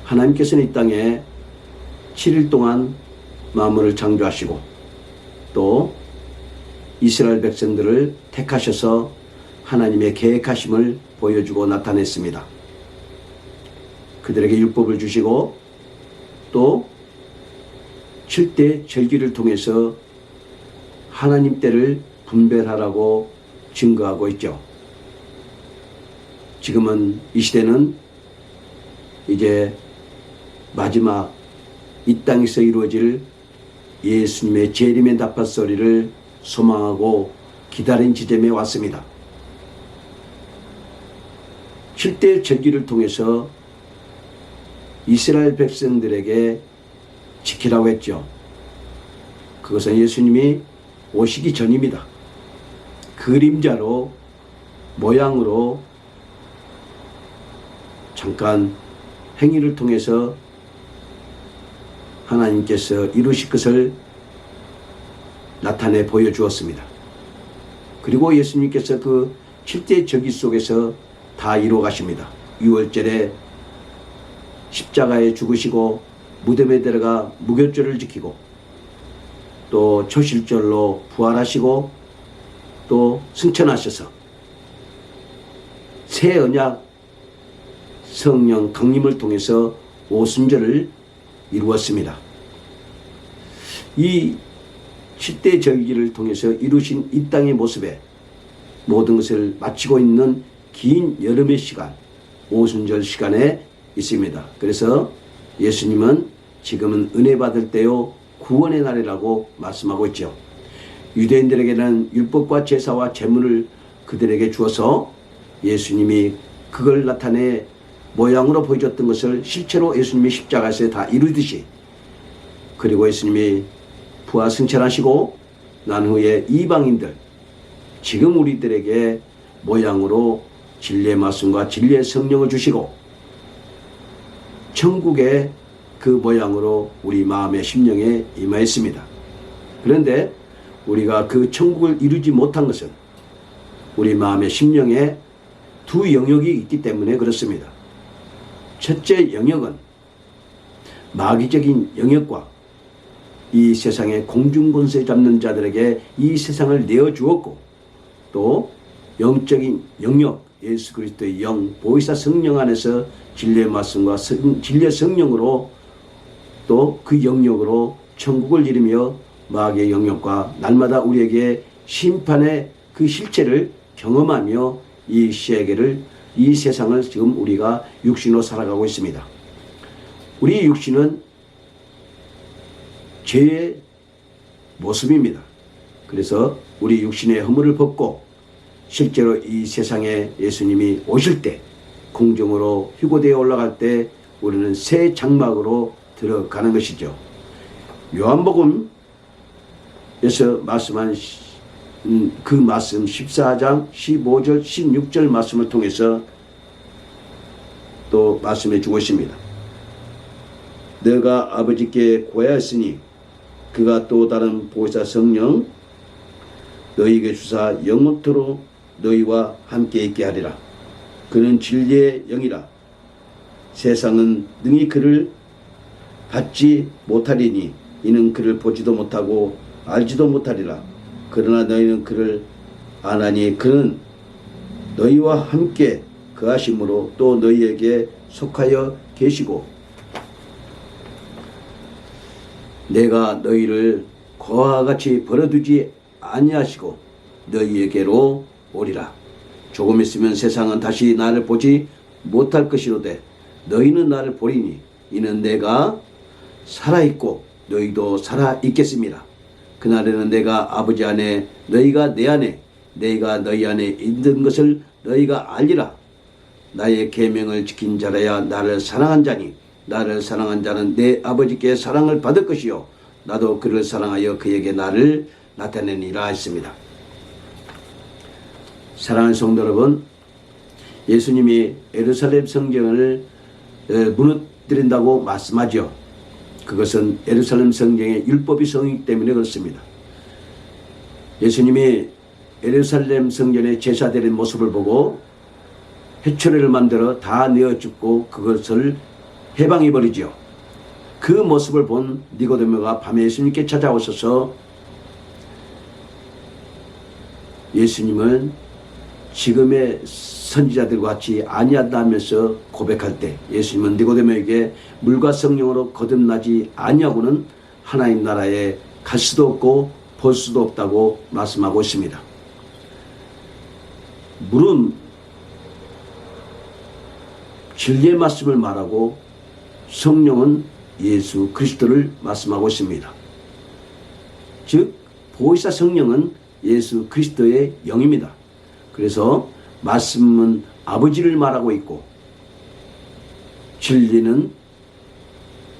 하나님께서는 이 땅에 7일 동안 만물을 창조하시고 또 이스라엘 백성들을 택하셔서 하나님의 계획하심을 보여주고 나타냈습니다. 그들에게 율법을 주시고 또 7대 절기를 통해서 하나님 때를 분별하라고 증거하고 있죠. 지금은 이 시대는 이제 마지막 이 땅에서 이루어질 예수님의 재림의 나팔소리를 소망하고 기다린 지점에 왔습니다. 7대 절기를 통해서 이스라엘 백성들에게 지키라고 했죠. 그것은 예수님이 오시기 전입니다. 그림자로 모양으로 잠깐 행위를 통해서 하나님께서 이루실 것을 나타내 보여주었습니다. 그리고 예수님께서 그 7대 절기 속에서 다 이루어 가십니다. 6월절에 십자가에 죽으시고 무덤에 들어가 무교절을 지키고 또 초실절로 부활하시고 또 승천하셔서 새 언약 성령 강림을 통해서 오순절을 이루었습니다. 이 7대 절기를 통해서 이루신 이 땅의 모습에 모든 것을 마치고 있는 긴 여름의 시간, 오순절 시간에 있습니다. 그래서 예수님은 지금은 은혜 받을 때요 구원의 날이라고 말씀하고 있죠. 유대인들에게는 율법과 제사와 제물을 그들에게 주어서 예수님이 그걸 나타내 모양으로 보여줬던 것을 실제로 예수님이 십자가에서 다 이루듯이, 그리고 예수님이 부활 승천하시고 난 후에 이방인들, 지금 우리들에게 모양으로 진리의 말씀과 진리의 성령을 주시고 천국의 그 모양으로 우리 마음의 심령에 임하였습니다. 그런데 우리가 그 천국을 이루지 못한 것은 우리 마음의 심령에 두 영역이 있기 때문에 그렇습니다. 첫째 영역은 마귀적인 영역과 이 세상의 공중권세 잡는 자들에게 이 세상을 내어주었고, 또 영적인 영역, 예수 그리스도의 영, 보혜사 성령 안에서 진리의 말씀과 진리의 성령으로 또 그 영역으로 천국을 이루며 마귀의 영역과 날마다 우리에게 심판의 그 실체를 경험하며 이 세계를, 이 세상을 지금 우리가 육신으로 살아가고 있습니다. 우리 육신은 죄의 모습입니다. 그래서 우리 육신의 허물을 벗고 실제로 이 세상에 예수님이 오실 때, 공중으로 휴거되어 올라갈 때 우리는 새 장막으로 들어가는 것이죠. 요한복음에서 말씀한 그 말씀 14장 15절 16절 말씀을 통해서 또 말씀해 주고 있습니다. 너가 아버지께 구하였으니 그가 또 다른 보혜사 성령 너희에게 주사 영원토록 너희와 함께 있게 하리라. 그는 진리의 영이라. 세상은 능히 그를 받지 못하리니 이는 그를 보지도 못하고 알지도 못하리라. 그러나 너희는 그를 아나니 그는 너희와 함께 거하심으로 또 너희에게 속하여 계시고 내가 너희를 고아와 같이 버려두지 아니하시고 너희에게로 오리라. 조금 있으면 세상은 다시 나를 보지 못할 것이로되 너희는 나를 보리니 이는 내가 살아있고 너희도 살아있겠습니다. 그날에는 내가 아버지 안에 너희가 내 안에 내가 너희 안에 있는 것을 너희가 알리라. 나의 계명을 지킨 자라야 나를 사랑한 자니 나를 사랑한 자는 내 아버지께 사랑을 받을 것이요 나도 그를 사랑하여 그에게 나를 나타내니라 했습니다. 사랑하는 성도 여러분, 예수님이 예루살렘 성경을 무너뜨린다고 말씀하죠. 그것은 예루살렘 성경의 율법이 성이기 때문에 그렇습니다. 예수님이 예루살렘 성전의 제사드린 모습을 보고 회초리를 만들어 다 내어 죽고 그것을 해방이 버리지요. 그 모습을 본 니고데모가 밤에 예수님께 찾아오셔서 예수님은 지금의 선지자들과 같이 아니하다 하면서 고백할 때 예수님은 니고데모에게 물과 성령으로 거듭나지 아니하고는 하나님 나라에 갈 수도 없고 볼 수도 없다고 말씀하고 있습니다. 물은 진리의 말씀을 말하고 성령은 예수 그리스도를 말씀하고 있습니다. 즉 보혜사 성령은 예수 그리스도의 영입니다. 그래서 말씀은 아버지를 말하고 있고 진리는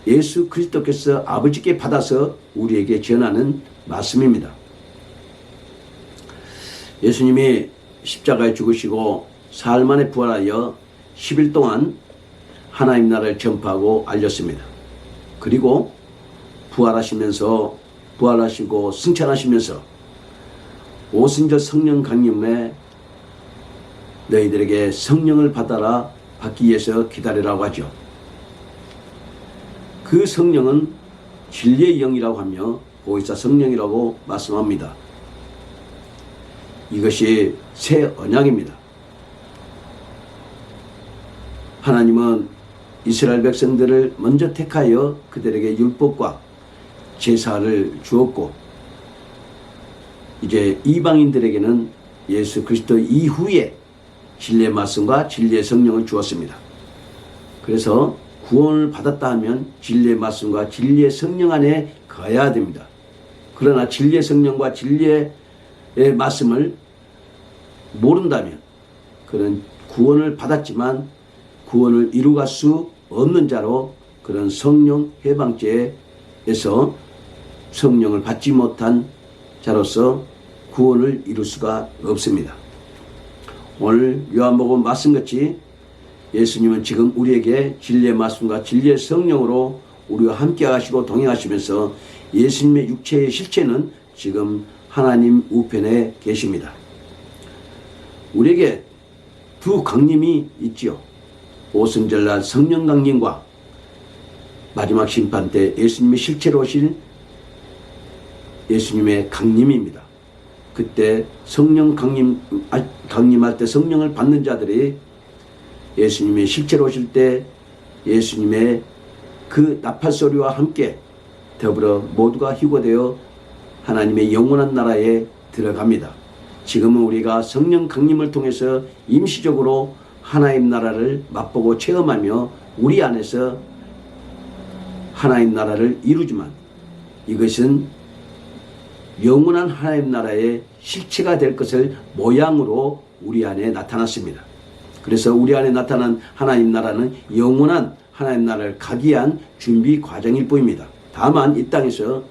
예수 그리스도께서 아버지께 받아서 우리에게 전하는 말씀입니다. 예수님이 십자가에 죽으시고 사흘 만에 부활하여 10일 동안 하나님 나라를 전파하고 알렸습니다. 그리고 부활하시고 승천하시면서 오순절 성령 강림에 너희들에게 성령을 받아라 받기 위해서 기다리라고 하죠. 그 성령은 진리의 영이라고 하며 보혜사 성령이라고 말씀합니다. 이것이 새 언약입니다. 하나님은 이스라엘 백성들을 먼저 택하여 그들에게 율법과 제사를 주었고 이제 이방인들에게는 예수 그리스도 이후에 진리의 말씀과 진리의 성령을 주었습니다. 그래서 구원을 받았다 하면 진리의 말씀과 진리의 성령 안에 거해야 됩니다. 그러나 진리의 성령과 진리의 말씀을 모른다면 그런 구원을 받았지만 구원을 이루갈 수 없는 자로 그런 성령 해방죄에서 성령을 받지 못한 자로서 구원을 이룰 수가 없습니다. 오늘 요한복음 말씀같이 예수님은 지금 우리에게 진리의 말씀과 진리의 성령으로 우리와 함께 하시고 동행하시면서 예수님의 육체의 실체는 지금 하나님 우편에 계십니다. 우리에게 두 강림이 있지요. 오순절날 성령 강림과 마지막 심판 때 예수님의 실체로 오실 예수님의 강림입니다. 그때 성령 강림할 때 성령을 받는 자들이 예수님의 실체로 오실 때 예수님의 그 나팔소리와 함께 더불어 모두가 휴거되어 하나님의 영원한 나라에 들어갑니다. 지금은 우리가 성령 강림을 통해서 임시적으로 하나님 나라를 맛보고 체험하며 우리 안에서 하나님 나라를 이루지만 이것은 영원한 하나님 나라의 실체가 될 것을 모양으로 우리 안에 나타났습니다. 그래서 우리 안에 나타난 하나님 나라는 영원한 하나님 나라를 가기 위한 준비 과정일 뿐입니다. 다만 이 땅에서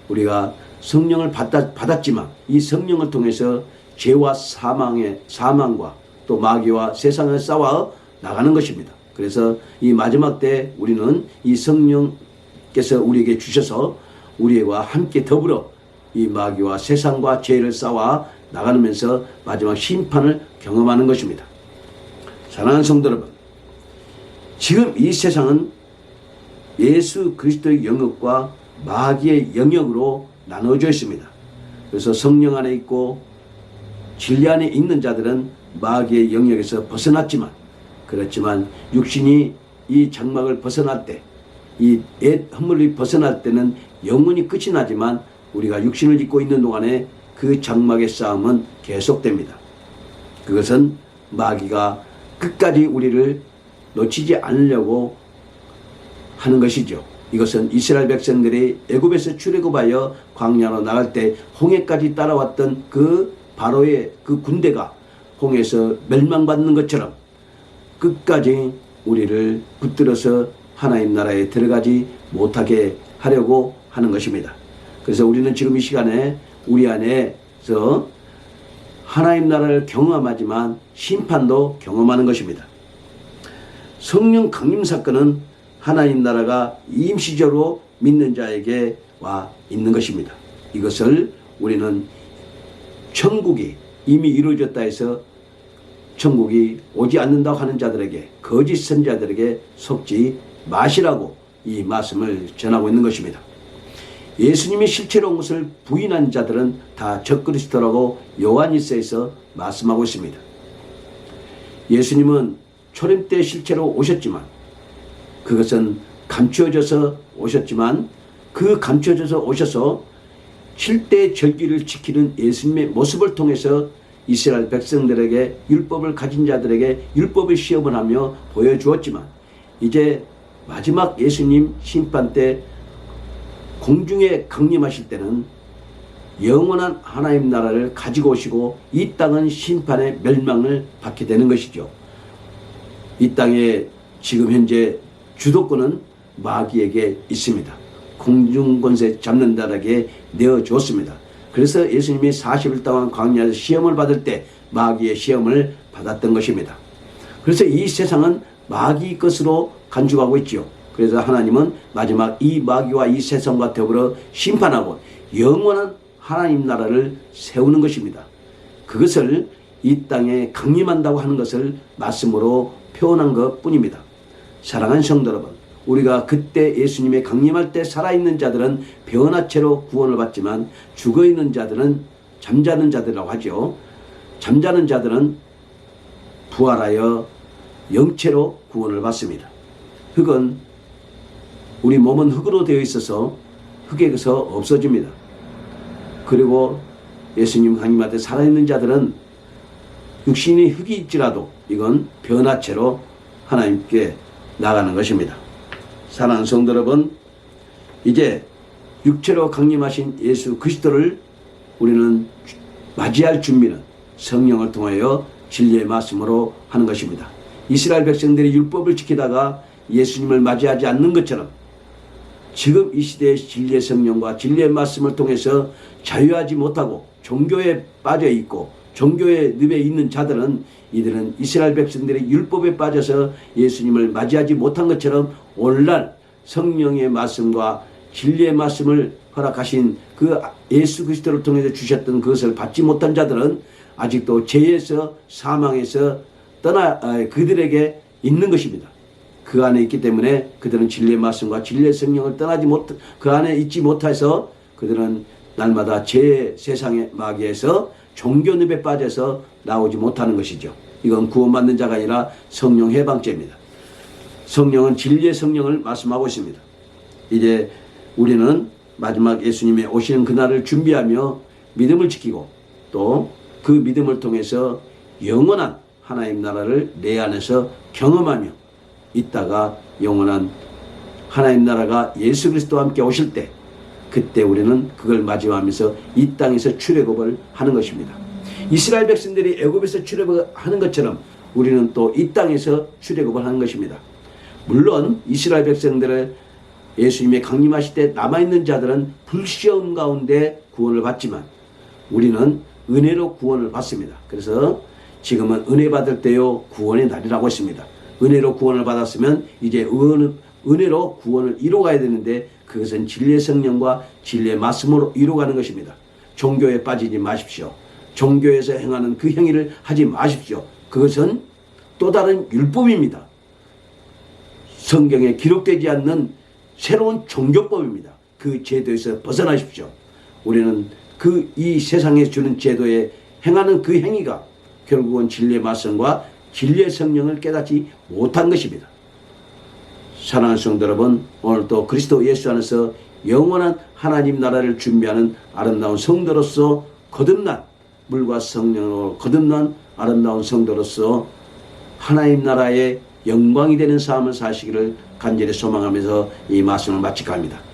우리가 성령을 받았지만 이 성령을 통해서 죄와 사망과 또 마귀와 세상을 싸워 나가는 것입니다. 그래서 이 마지막 때 우리는 이 성령께서 우리에게 주셔서 우리와 함께 더불어 이 마귀와 세상과 죄를 싸워 나가면서 마지막 심판을 경험하는 것입니다. 사랑하는 성도 여러분, 지금 이 세상은 예수 그리스도의 영역과 마귀의 영역으로 나눠져 있습니다. 그래서 성령 안에 있고 진리 안에 있는 자들은 마귀의 영역에서 벗어났지만 그렇지만 육신이 이 장막을 벗어날 때 이 옛 허물이 벗어날 때는 영원히 끝이 나지만 우리가 육신을 입고 있는 동안에 그 장막의 싸움은 계속됩니다. 그것은 마귀가 끝까지 우리를 놓치지 않으려고 하는 것이죠. 이것은 이스라엘 백성들이 애굽에서 출애굽하여 광야로 나갈 때 홍해까지 따라왔던 그 바로의 그 군대가 홍해에서 멸망받는 것처럼 끝까지 우리를 붙들어서 하나님 나라에 들어가지 못하게 하려고 하는 것입니다. 그래서 우리는 지금 이 시간에 우리 안에서 하나님 나라를 경험하지만 심판도 경험하는 것입니다. 성령 강림 사건은 하나님 나라가 임시적으로 믿는 자에게 와 있는 것입니다. 이것을 우리는 천국이 이미 이루어졌다 해서 천국이 오지 않는다고 하는 자들에게 거짓 선자들에게 속지 마시라고 이 말씀을 전하고 있는 것입니다. 예수님이 실체로 온 것을 부인한 자들은 다 적그리스도라고 요한일서에서 말씀하고 있습니다. 예수님은 초림 때 실체로 오셨지만 그것은 감추어져서 오셨지만 그 감추어져서 오셔서 7대 절기를 지키는 예수님의 모습을 통해서 이스라엘 백성들에게 율법을 가진 자들에게 율법의 시험을 하며 보여주었지만 이제 마지막 예수님 심판 때 공중에 강림하실 때는 영원한 하나님 나라를 가지고 오시고 이 땅은 심판의 멸망을 받게 되는 것이죠. 이 땅에 지금 현재 주도권은 마귀에게 있습니다. 공중권세 잡는 자에게 내어주었습니다. 그래서 예수님이 40일 동안 광야에서 시험을 받을 때 마귀의 시험을 받았던 것입니다. 그래서 이 세상은 마귀 것으로 간주하고 있지요. 그래서 하나님은 마지막 이 마귀와 이 세상과 더불어 심판하고 영원한 하나님 나라를 세우는 것입니다. 그것을 이 땅에 강림한다고 하는 것을 말씀으로 표현한 것 뿐입니다. 사랑하는 성도 여러분, 우리가 그때 예수님의 강림할 때 살아있는 자들은 변화체로 구원을 받지만 죽어있는 자들은 잠자는 자들이라고 하죠. 잠자는 자들은 부활하여 영체로 구원을 받습니다. 흙은 우리 몸은 흙으로 되어 있어서 흙에서 없어집니다. 그리고 예수님 강림할 때 살아있는 자들은 육신이 흙이 있지라도 이건 변화체로 하나님께 나가는 것입니다. 사랑하는 성도 여러분, 이제 육체로 강림하신 예수 그리스도를 우리는 맞이할 준비는 성령을 통하여 진리의 말씀으로 하는 것입니다. 이스라엘 백성들이 율법을 지키다가 예수님을 맞이하지 않는 것처럼 지금 이 시대의 진리의 성령과 진리의 말씀을 통해서 자유하지 못하고 종교에 빠져 있고 종교의 늪에 있는 자들은 이들은 이스라엘 백성들이 율법에 빠져서 예수님을 맞이하지 못한 것처럼 오늘날 성령의 말씀과 진리의 말씀을 허락하신 그 예수 그리스도를 통해서 주셨던 그것을 받지 못한 자들은 아직도 죄에서 사망에서 그들에게 있는 것입니다. 그 안에 있기 때문에 그들은 진리의 말씀과 진리의 성령을 그 안에 있지 못해서 그들은 날마다 죄의 세상의 마귀에서 종교늪에 빠져서 나오지 못하는 것이죠. 이건 구원받는 자가 아니라 성령 해방죄입니다. 성령은 진리의 성령을 말씀하고 있습니다. 이제 우리는 마지막 예수님의 오시는 그날을 준비하며 믿음을 지키고 또 그 믿음을 통해서 영원한 하나님 나라를 내 안에서 경험하며 있다가 영원한 하나님 나라가 예수 그리스도와 함께 오실 때 그때 우리는 그걸 맞이하면서 이 땅에서 출애굽을 하는 것입니다. 이스라엘 백성들이 애굽에서 출애굽을 하는 것처럼 우리는 또 이 땅에서 출애굽을 하는 것입니다. 물론 이스라엘 백성들을 예수님의 강림하실 때 남아있는 자들은 불시험 가운데 구원을 받지만 우리는 은혜로 구원을 받습니다. 그래서 지금은 은혜 받을 때요 구원의 날이라고 했습니다. 은혜로 구원을 받았으면 이제 은혜로 구원을 이루어가야 되는데 그것은 진리의 성령과 진리의 말씀으로 이루어가는 것입니다. 종교에 빠지지 마십시오. 종교에서 행하는 그 행위를 하지 마십시오. 그것은 또 다른 율법입니다. 성경에 기록되지 않는 새로운 종교법입니다. 그 제도에서 벗어나십시오. 우리는 이 세상에 주는 제도에 행하는 그 행위가 결국은 진리의 말씀과 진리의 성령을 깨닫지 못한 것입니다. 사랑하는 성도 여러분, 오늘도 그리스도 예수 안에서 영원한 하나님 나라를 준비하는 아름다운 성도로서 거듭난 물과 성령으로 거듭난 아름다운 성도로서 하나님 나라의 영광이 되는 삶을 사시기를 간절히 소망하면서 이 말씀을 마치고 합니다.